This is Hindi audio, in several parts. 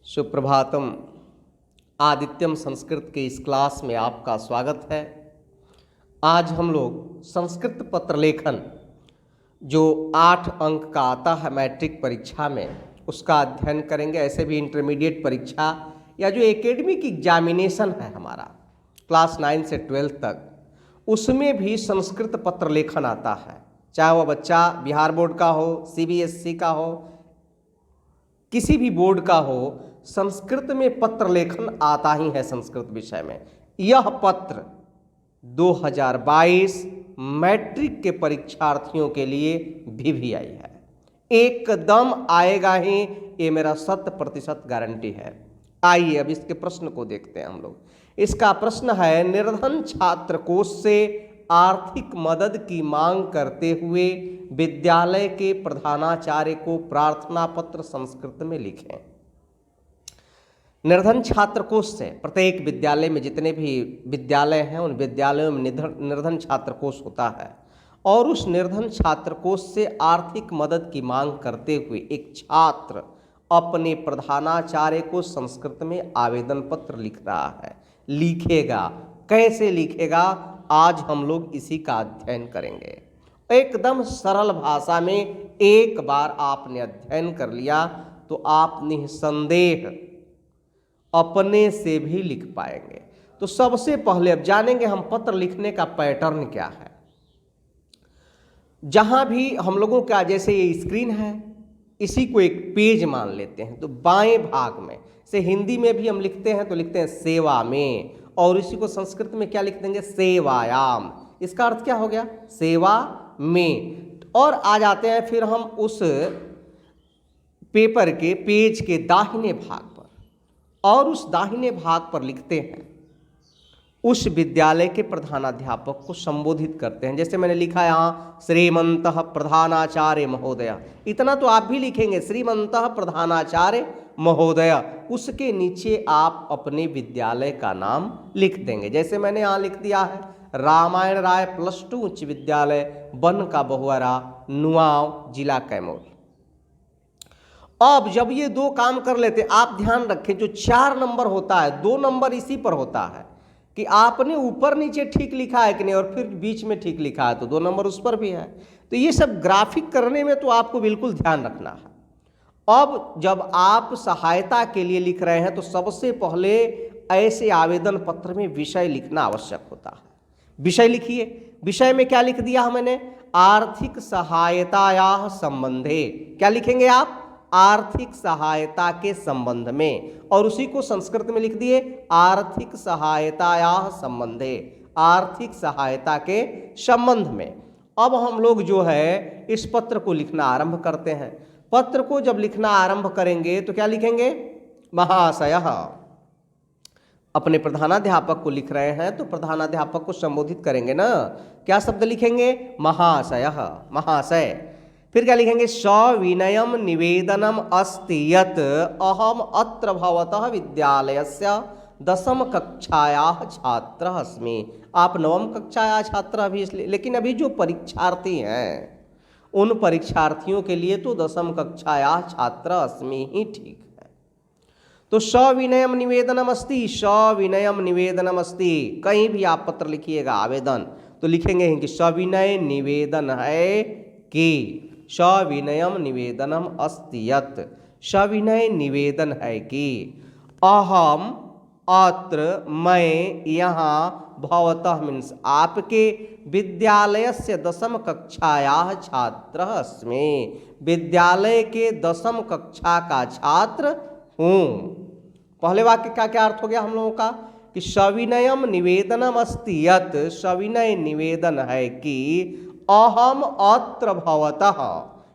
सुप्रभातम। आदित्यम संस्कृत के इस क्लास में आपका स्वागत है। आज हम लोग संस्कृत पत्र लेखन जो 8 अंक का आता है मैट्रिक परीक्षा में, उसका अध्ययन करेंगे। ऐसे भी इंटरमीडिएट परीक्षा या जो एकेडमिक एग्जामिनेशन है हमारा क्लास 9 से 12 तक, उसमें भी संस्कृत पत्र लेखन आता है। चाहे वह बच्चा बिहार बोर्ड का हो, सीबीएसई का हो, किसी भी बोर्ड का हो, संस्कृत में पत्र लेखन आता ही है। संस्कृत विषय में यह पत्र 2022 मैट्रिक के परीक्षार्थियों के लिए भी आई है। एकदम आएगा ही, ये मेरा 100% गारंटी है। आइए अब इसके प्रश्न को देखते हैं हम लोग। इसका प्रश्न है, निर्धन छात्र कोष से आर्थिक मदद की मांग करते हुए विद्यालय के प्रधानाचार्य को प्रार्थना पत्र संस्कृत में लिखें। निर्धन छात्र कोष से प्रत्येक विद्यालय में जितने भी विद्यालय हैं उन विद्यालयों में निर्धन छात्र कोष होता है, और उस निर्धन छात्र कोष से आर्थिक मदद की मांग करते हुए एक छात्र अपने प्रधानाचार्य को संस्कृत में आवेदन पत्र लिख रहा है। लिखेगा कैसे लिखेगा, आज हम लोग इसी का अध्ययन करेंगे। एकदम सरल भाषा में एक बार आपने अध्ययन कर लिया तो आप निसंदेह अपने से भी लिख पाएंगे। तो सबसे पहले अब जानेंगे हम पत्र लिखने का पैटर्न क्या है। जहां भी हम लोगों का, जैसे ये स्क्रीन है, इसी को एक पेज मान लेते हैं, तो बाएं भाग में से हिंदी में भी हम लिखते हैं तो लिखते हैं सेवा में, और इसी को संस्कृत में क्या लिख देंगे, सेवायाम। इसका अर्थ क्या हो गया, सेवा में। और आ जाते हैं फिर हम उस पेपर के पेज के दाहिने भाग पर, और उस दाहिने भाग पर लिखते हैं उस विद्यालय के प्रधानाध्यापक को संबोधित करते हैं। जैसे मैंने लिखा यहाँ श्रीमंतः प्रधानाचार्य महोदय, इतना तो आप भी लिखेंगे, श्रीमंतः प्रधानाचार्य महोदय। उसके नीचे आप अपने विद्यालय का नाम लिख देंगे। जैसे मैंने यहाँ लिख दिया है रामायण राय +2 उच्च विद्यालय, बन का बहुआरा, नुआव, जिला कैमूर। अब जब ये 2 काम कर लेते, आप ध्यान रखें जो 4 नंबर होता है, 2 नंबर इसी पर होता है कि आपने ऊपर नीचे ठीक लिखा है कि नहीं, और फिर बीच में ठीक लिखा है तो 2 नंबर उस पर भी है। तो ये सब ग्राफिक करने में तो आपको बिल्कुल ध्यान रखना है। अब जब आप सहायता के लिए लिख रहे हैं तो सबसे पहले ऐसे आवेदन पत्र में विषय लिखना आवश्यक होता है। विषय लिखिए। विषय में क्या लिख दिया मैंने, आर्थिक सहायताया संबंधे। क्या लिखेंगे आप, आर्थिक सहायता के संबंध में, और उसी को संस्कृत में लिख दिए आर्थिक सहायताया संबंधे, आर्थिक सहायता के संबंध में। अब हम लोग जो है इस पत्र को लिखना आरंभ करते हैं। पत्र को जब लिखना आरंभ करेंगे तो क्या लिखेंगे, महाशयः। अपने प्रधानाध्यापक को लिख रहे हैं तो प्रधानाध्यापक को संबोधित करेंगे ना, क्या शब्द लिखेंगे, महाशयः, महाशय। फिर क्या लिखेंगे, सविनयम निवेदनम अस्ति यत् अहम अत्र भवतः विद्यालयस्य 10वीं कक्षायाः छात्रः अस्मि। आप 9वीं कक्षाया छात्र अभी, इसलिए, लेकिन अभी जो परीक्षार्थी हैं उन परीक्षार्थियों के लिए तो 10वीं कक्षाया छात्र अस्मि ही ठीक है। तो सविनयम निवेदनम अस्ति, सविनयम निवेदनम अस्ति, कहीं भी आप पत्र लिखिएगा आवेदन तो लिखेंगे कि सविनय निवेदन है कि, सविनयम निवेदनम अस्ति यत्, सविनय निवेदन है कि, अहम अत्र, मैं यहाँ, भवतः मीन्स आपके, विद्यालय से 10वीं कक्षायाः छात्रः अस्मि, विद्यालय के 10वीं कक्षा का छात्र हूँ। पहले वाक्य का क्या अर्थ हो गया हम लोगों का कि सविनयम निवेदनम अस्ति यत्, सविनय निवेदन है कि, अहम अत्र भवतः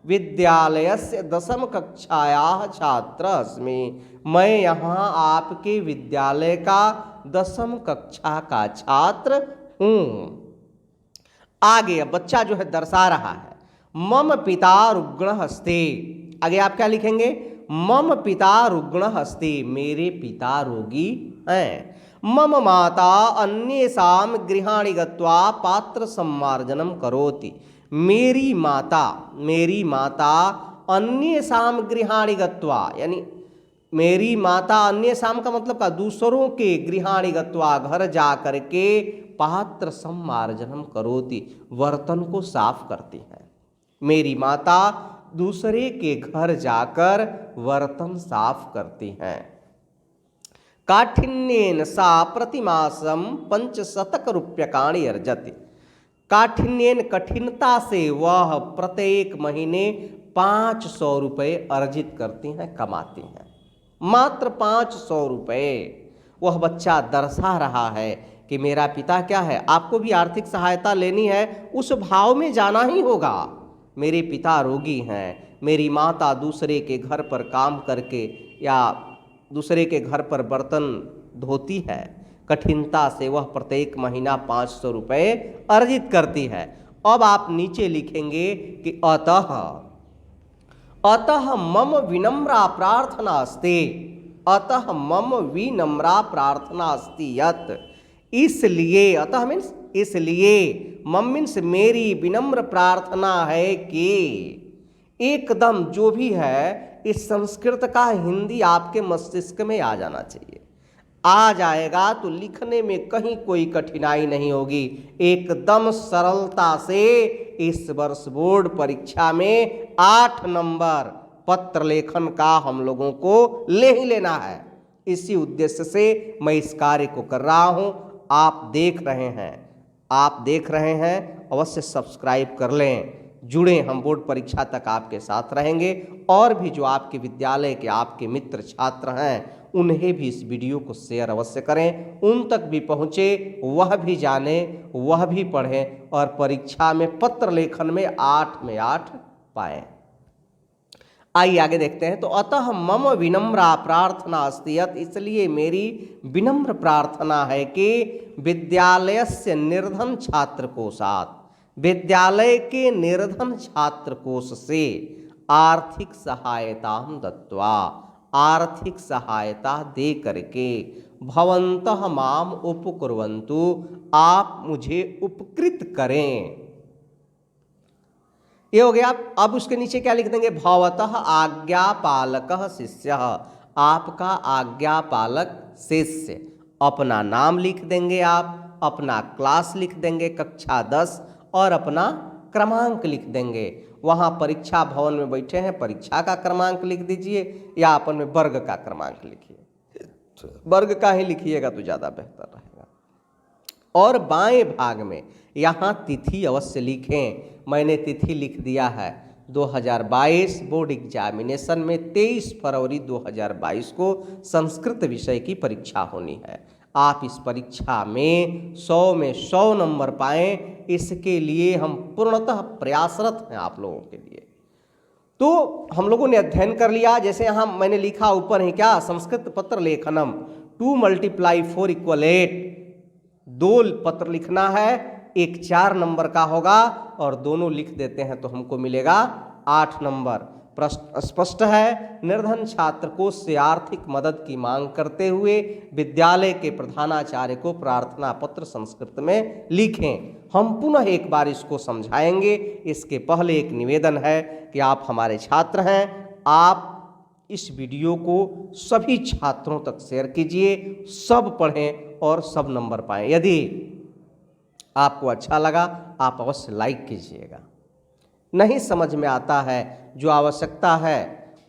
विद्यालयस्य 10वीं कक्षायाः छात्र अस्मि, मैं यहाँ आपके विद्यालय का 10वीं कक्षा का छात्र हूँ। आगे अब बच्चा जो है दर्शा रहा है, मम पिता रुग्णः अस्ति। आगे आप क्या लिखेंगे, मम पिता रुग्णः अस्ति, मेरे पिता रोगी हैं। मम माता अन्येषां गृहाणि गत्वा पात्र सम्मार्जनं करोति, मेरी माता अन्येषां गृहाणि गत्वा, यानी मेरी माता अन्य शाम का मतलब का दूसरों के गृहाणि गत्वा घर जा करके पात्र सम्मार्जनम करोति, बर्तन को साफ करती हैं। मेरी माता दूसरे के घर जाकर बर्तन साफ करती हैं। काठिन्येन सा प्रतिमासम 500 रूप्यकाणि अर्जति, काठिन्येन कठिनता से वह प्रत्येक महीने 500 रुपये अर्जित करती हैं, कमाती हैं। मात्र 500 रुपये। वह बच्चा दर्शा रहा है कि मेरा पिता क्या है। आपको भी आर्थिक सहायता लेनी है, उस भाव में जाना ही होगा। मेरे पिता रोगी हैं, मेरी माता दूसरे के घर पर काम करके या दूसरे के घर पर बर्तन धोती है, कठिनता से वह प्रत्येक महीना 500 रुपये अर्जित करती है। अब आप नीचे लिखेंगे कि अतः मम विनम्रा प्रार्थना अस्ति, अतः मम विनम्रा प्रार्थना अस्ति यत्, इसलिए, अतः मीन्स इसलिए, मम मीन्स मेरी विनम्र प्रार्थना है कि एकदम जो भी है इस संस्कृत का हिंदी आपके मस्तिष्क में आ जाना चाहिए। आ जाएगा तो लिखने में कहीं कोई कठिनाई नहीं होगी। एकदम सरलता से इस वर्ष बोर्ड परीक्षा में 8 नंबर पत्र लेखन का हम लोगों को ले ही लेना है। इसी उद्देश्य से मैं इस कार्य को कर रहा हूं। आप देख रहे हैं, अवश्य सब्सक्राइब कर लें, जुड़े, हम बोर्ड परीक्षा तक आपके साथ रहेंगे। और भी जो आपके विद्यालय के आपके मित्र छात्र हैं उन्हें भी इस वीडियो को शेयर अवश्य करें, उन तक भी पहुँचे, वह भी जाने, वह भी पढ़ें और परीक्षा में पत्र लेखन में 8 में 8 पाएं। आइए आगे देखते हैं। तो अतः मम विनम्रा प्रार्थना अस्ति यत्, इसलिए मेरी विनम्र प्रार्थना है कि विद्यालयस्य निर्धन छात्र कोषात्, विद्यालय के निर्धन छात्र कोष से आर्थिक सहायता दत्वा, आर्थिक सहायता दे करके, भवन्तः माम उपकुर्वन्तु, आप मुझे उपकृत करें। ये हो गया। अब उसके नीचे क्या लिख देंगे, भवतः आज्ञापालकः शिष्यः, आपका आज्ञापालक शिष्य। अपना नाम लिख देंगे आप, अपना क्लास लिख देंगे कक्षा 10 और अपना क्रमांक लिख देंगे। वहाँ परीक्षा भवन में बैठे हैं, परीक्षा का क्रमांक लिख दीजिए या अपन में वर्ग का क्रमांक लिखिए। वर्ग का ही लिखिएगा तो ज़्यादा बेहतर रहेगा। और बाएं भाग में यहाँ तिथि अवश्य लिखें। मैंने तिथि लिख दिया है 2022 बोर्ड एग्जामिनेशन में 23 फरवरी 2022 को संस्कृत विषय की परीक्षा होनी है। आप इस परीक्षा में 100 में 100 नंबर पाएं, इसके लिए हम पूर्णतः प्रयासरत हैं आप लोगों के लिए। तो हम लोगों ने अध्ययन कर लिया, जैसे यहाँ मैंने लिखा ऊपर है क्या, संस्कृत पत्र लेखनम 2 × 4 = 8, 2 पत्र लिखना है, एक 4 नंबर का होगा और दोनों लिख देते हैं तो हमको मिलेगा 8 नंबर। प्रश्न स्पष्ट है। निर्धन छात्र को से आर्थिक मदद की मांग करते हुए विद्यालय के प्रधानाचार्य को प्रार्थना पत्र संस्कृत में लिखें। हम पुनः एक बार इसको समझाएंगे। इसके पहले एक निवेदन है कि आप हमारे छात्र हैं, आप इस वीडियो को सभी छात्रों तक शेयर कीजिए, सब पढ़ें और सब नंबर पाएं। यदि आपको अच्छा लगा आप अवश्य लाइक कीजिएगा। नहीं समझ में आता है, जो आवश्यकता है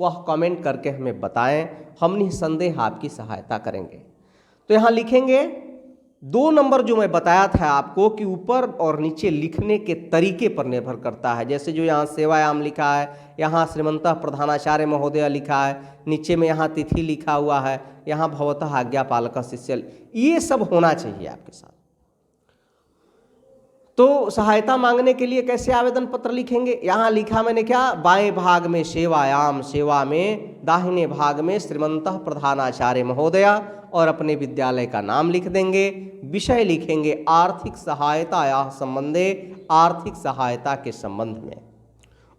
वह कमेंट करके हमें बताएं, हम निसंदेह आपकी सहायता करेंगे। तो यहाँ लिखेंगे 2 नंबर जो मैं बताया था आपको कि ऊपर और नीचे लिखने के तरीके पर निर्भर करता है। जैसे जो यहाँ सेवायाम लिखा है, यहाँ श्रीमंतः प्रधानाचार्य महोदय लिखा है, नीचे में यहाँ तिथि लिखा हुआ है, यहाँ भवतः आज्ञापालकः शिष्य, ये सब होना चाहिए आपके साथ। तो सहायता मांगने के लिए कैसे आवेदन पत्र लिखेंगे, यहाँ लिखा मैंने क्या, बाएं भाग में सेवायाम, सेवा में दाहिने भाग में श्रीमंतः प्रधानाचार्य महोदया और अपने विद्यालय का नाम लिख देंगे। विषय लिखेंगे आर्थिक सहायता या संबंधे, आर्थिक सहायता के संबंध में।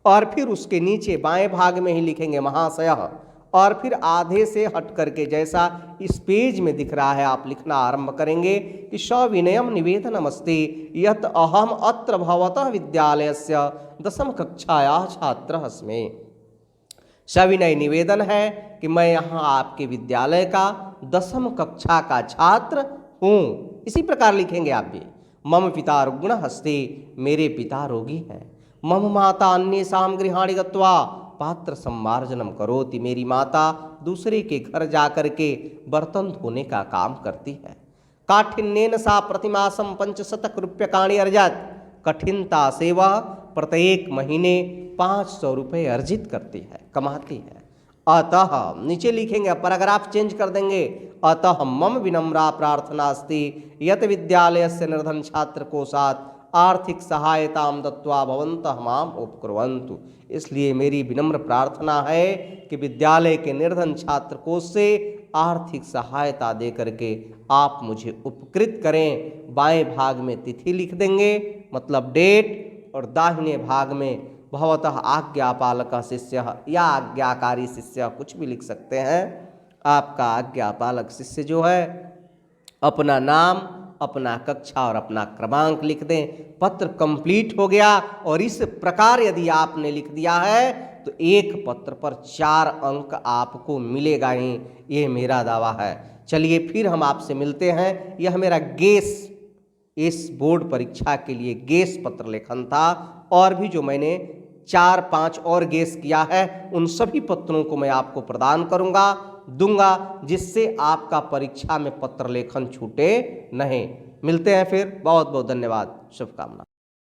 और फिर उसके नीचे बाएं भाग में ही लिखेंगे महाशयः, और फिर आधे से हट करके जैसा इस पेज में दिख रहा है आप लिखना आरंभ करेंगे कि सविनयम निवेदनमस्ति यत् अहम अत्र भवतः विद्यालयस्य 10वीं कक्षायाः छात्रः अस्मि। सविनय निवेदन है कि मैं यहाँ आपके विद्यालय का 10वीं कक्षा का छात्र हूँ। इसी प्रकार लिखेंगे आप भी। मम पिता रुग्ण हस्ते, मेरे पिता रोगी हैं। मम माता अन्येषां गृहाणि गत्वा पात्र सम्मार्जनम करोति, मेरी माता दूसरे के घर जाकर के बर्तन धोने का काम करती है। काठिन्येन सा प्रतिमासम 500 रूप्यकाणि अर्जत, कठिनता से वह प्रत्येक महीने 500 रुपये अर्जित करती है, कमाती है। अतः नीचे लिखेंगे, पैराग्राफ चेंज कर देंगे। अतः मम विनम्रा प्रार्थना अस्ति यत विद्यालयस्य निर्धन छात्र को साथ आर्थिक सहायता दत्वा भवन्तः माम उपकुर्वन्तु। इसलिए मेरी विनम्र प्रार्थना है कि विद्यालय के निर्धन छात्र को से आर्थिक सहायता दे करके आप मुझे उपकृत करें। बाएं भाग में तिथि लिख देंगे, मतलब डेट, और दाहिने भाग में भवतः आज्ञापालक शिष्य या आज्ञाकारी शिष्य, कुछ भी लिख सकते हैं। आपका आज्ञापालक शिष्य जो है अपना नाम, अपना कक्षा और अपना क्रमांक लिख दें। पत्र कंप्लीट हो गया। और इस प्रकार यदि आपने लिख दिया है तो एक पत्र पर 4 अंक आपको मिलेगा ही, ये मेरा दावा है। चलिए फिर हम आपसे मिलते हैं। यह मेरा इस बोर्ड परीक्षा के लिए गेस पत्र लेखन था, और भी जो मैंने 4-5 और गेस किया है उन सभी पत्रों को मैं आपको प्रदान दूंगा, जिससे आपका परीक्षा में पत्र लेखन छूटे नहीं। मिलते हैं फिर। बहुत बहुत धन्यवाद, शुभकामना।